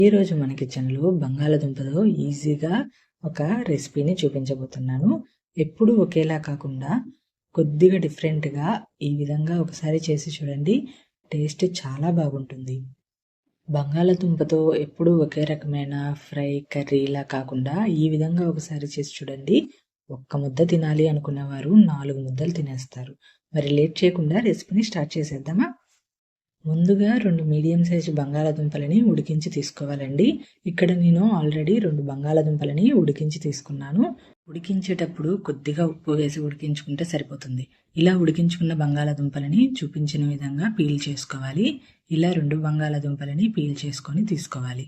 ఈరోజు మన కిచెన్లో బంగాళాదుంపతో ఈజీగా ఒక రెసిపీని చూపించబోతున్నాను. ఎప్పుడూ ఒకేలా కాకుండా కొద్దిగా డిఫరెంట్గా ఈ విధంగా ఒకసారి చేసి చూడండి. టేస్ట్ చాలా బాగుంటుంది. బంగాళాదుంపతో ఎప్పుడూ ఒకే రకమైన ఫ్రై, కర్రీలా కాకుండా ఈ విధంగా ఒకసారి చేసి చూడండి. ఒక్క ముద్ద తినాలి అనుకున్నవారు 4 ముద్దలు తినేస్తారు. మరి లేట్ చేయకుండా రెసిపీని స్టార్ట్ చేసేద్దామా? ముందుగా 2 మీడియం సైజు బంగాళాదుంపలని ఉడికించి తీసుకోవాలండి. ఇక్కడ నేను ఆల్రెడీ 2 బంగాళాదుంపలని ఉడికించి తీసుకున్నాను. ఉడికించేటప్పుడు కొద్దిగా ఉప్పు వేసి ఉడికించుకుంటే సరిపోతుంది. ఇలా ఉడికించుకున్న బంగాళాదుంపలని చూపించిన విధంగా పీల్ చేసుకోవాలి. ఇలా 2 బంగాళాదుంపలని పీల్ చేసుకొని తీసుకోవాలి.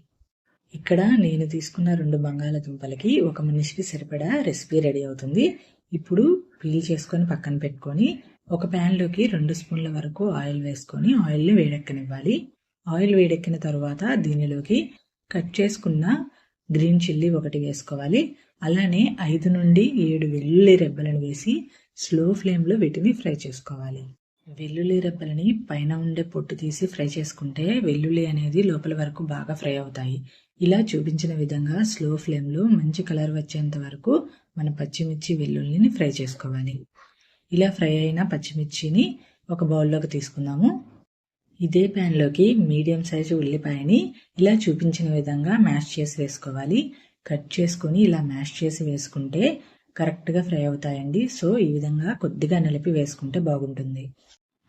ఇక్కడ నేను తీసుకున్న 2 బంగాళాదుంపలకి ఒక మనిషికి సరిపడా రెసిపీ రెడీ అవుతుంది. ఇప్పుడు పీల్ చేసుకొని పక్కన పెట్టుకొని ఒక ప్యాన్లోకి 2 స్పూన్ల వరకు ఆయిల్ వేసుకొని ఆయిల్ని వేడెక్కనివ్వాలి. ఆయిల్ వేడెక్కిన తర్వాత దీనిలోకి కట్ చేసుకున్న గ్రీన్ చిల్లీ ఒకటి వేసుకోవాలి. అలానే 5 నుండి 7 వెల్లుల్లి రెబ్బలను వేసి స్లో ఫ్లేమ్లో వీటిని ఫ్రై చేసుకోవాలి. వెల్లుల్లి రెబ్బలని పైన ఉండే పొట్టు తీసి ఫ్రై చేసుకుంటే వెల్లుల్లి అనేది లోపల వరకు బాగా ఫ్రై అవుతాయి. ఇలా చూపించిన విధంగా స్లో ఫ్లేమ్లో మంచి కలర్ వచ్చేంత వరకు మన పచ్చిమిర్చి వెల్లుల్లిని ఫ్రై చేసుకోవాలి. ఇలా ఫ్రై అయిన పచ్చిమిర్చిని ఒక బౌల్లోకి తీసుకుందాము. ఇదే ప్యాన్లోకి మీడియం సైజు ఉల్లిపాయని ఇలా చూపించిన విధంగా మ్యాష్ చేసి వేసుకోవాలి. కట్ చేసుకొని ఇలా మ్యాష్ చేసి వేసుకుంటే కరెక్ట్గా ఫ్రై అవుతాయండి. సో ఈ విధంగా కొద్దిగా నలిపి వేసుకుంటే బాగుంటుంది.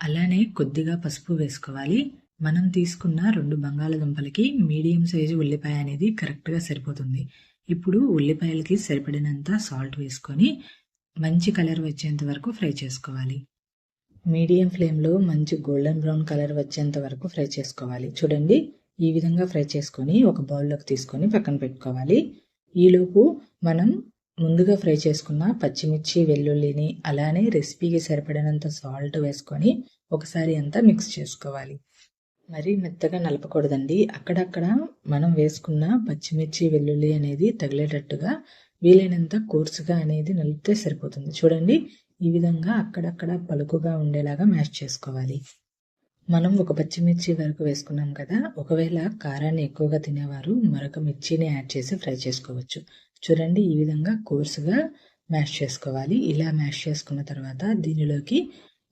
అలానే కొద్దిగా పసుపు వేసుకోవాలి. మనం తీసుకున్న 2 బంగాళాదుంపలకి మీడియం సైజు ఉల్లిపాయ అనేది కరెక్ట్గా సరిపోతుంది. ఇప్పుడు ఉల్లిపాయలకి సరిపడినంత సాల్ట్ వేసుకొని మంచి కలర్ వచ్చేంత వరకు ఫ్రై చేసుకోవాలి. మీడియం ఫ్లేమ్లో మంచి గోల్డెన్ బ్రౌన్ కలర్ వచ్చేంత వరకు ఫ్రై చేసుకోవాలి. చూడండి, ఈ విధంగా ఫ్రై చేసుకొని ఒక బౌల్లోకి తీసుకొని పక్కన పెట్టుకోవాలి. ఈలోపు మనం ముందుగా ఫ్రై చేసుకున్న పచ్చిమిర్చి వెల్లుల్లిని అలానే రెసిపీకి సరిపడినంత సాల్ట్ వేసుకొని ఒకసారి అంతా మిక్స్ చేసుకోవాలి. మరీ మెత్తగా నలపకూడదండి. అక్కడక్కడ మనం వేసుకున్న పచ్చిమిర్చి వెల్లుల్లి అనేది తగిలేటట్టుగా వీలైనంత కోర్సుగా అనేది నలిపితే సరిపోతుంది. చూడండి, ఈ విధంగా అక్కడక్కడ పలుకుగా ఉండేలాగా మ్యాష్ చేసుకోవాలి. మనం ఒక పచ్చిమిర్చి వరకు వేసుకున్నాం కదా. ఒకవేళ కారాన్ని ఎక్కువగా తినేవారు మరొక మిర్చిని యాడ్ చేసి ఫ్రై చేసుకోవచ్చు. చూడండి, ఈ విధంగా కోర్సుగా మ్యాష్ చేసుకోవాలి. ఇలా మ్యాష్ చేసుకున్న తర్వాత దీనిలోకి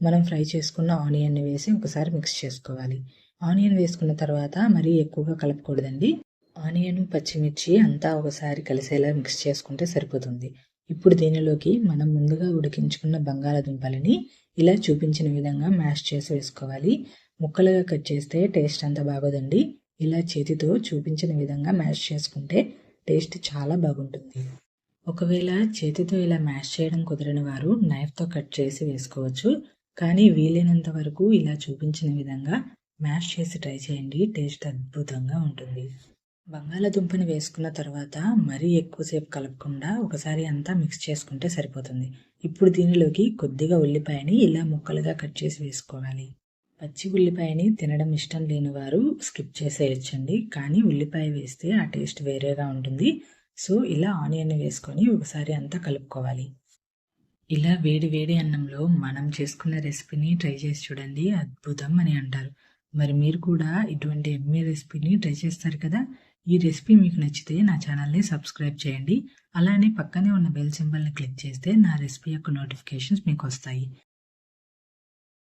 మనం ఫ్రై చేసుకున్న ఆనియన్ని వేసి ఒకసారి మిక్స్ చేసుకోవాలి. ఆనియన్ వేసుకున్న తర్వాత మరీ ఎక్కువగా కలపకూడదండి. ఆనియన్, పచ్చిమిర్చి అంతా ఒకసారి కలిసేలా మిక్స్ చేసుకుంటే సరిపోతుంది. ఇప్పుడు దీనిలోకి మనం ముందుగా ఉడికించుకున్న బంగాళాదుంపలని ఇలా చూపించిన విధంగా మ్యాష్ చేసి వేసుకోవాలి. ముక్కలుగా కట్ చేస్తే టేస్ట్ అంత బాగోదండి. ఇలా చేతితో చూపించిన విధంగా మ్యాష్ చేసుకుంటే టేస్ట్ చాలా బాగుంటుంది. ఒకవేళ చేతితో ఇలా మ్యాష్ చేయడం కుదరని వారు నైఫ్తో కట్ చేసి వేసుకోవచ్చు. కానీ వీలైనంత వరకు ఇలా చూపించిన విధంగా మ్యాష్ చేసి ట్రై చేయండి. టేస్ట్ అద్భుతంగా ఉంటుంది. బంగాళాదుంపని వేసుకున్న తర్వాత మరీ ఎక్కువసేపు కలపకుండా ఒకసారి అంతా మిక్స్ చేసుకుంటే సరిపోతుంది. ఇప్పుడు దీనిలోకి కొద్దిగా ఉల్లిపాయని ఇలా ముక్కలుగా కట్ చేసి వేసుకోవాలి. పచ్చి ఉల్లిపాయని తినడం ఇష్టం లేని వారు స్కిప్ చేసేయచ్చండి. కానీ ఉల్లిపాయ వేస్తే ఆ టేస్ట్ వేరేగా ఉంటుంది. సో ఇలా ఆనియన్ వేసుకొని ఒకసారి అంతా కలుపుకోవాలి. ఇలా వేడి వేడి అన్నంలో మనం చేసుకున్న రెసిపీని ట్రై చేసి చూడండి, అద్భుతం అని అంటారు. మరి మీరు కూడా ఇటువంటి ఎమ్మీ రెసిపీని ట్రై చేస్తారు కదా. ఈ రెసిపీ మీకు నచ్చితే నా ఛానల్ని సబ్స్క్రైబ్ చేయండి. అలానే పక్కనే ఉన్న బెల్ సింబల్ని క్లిక్ చేస్తే నా రెసిపీ యొక్క నోటిఫికేషన్స్ మీకు వస్తాయి.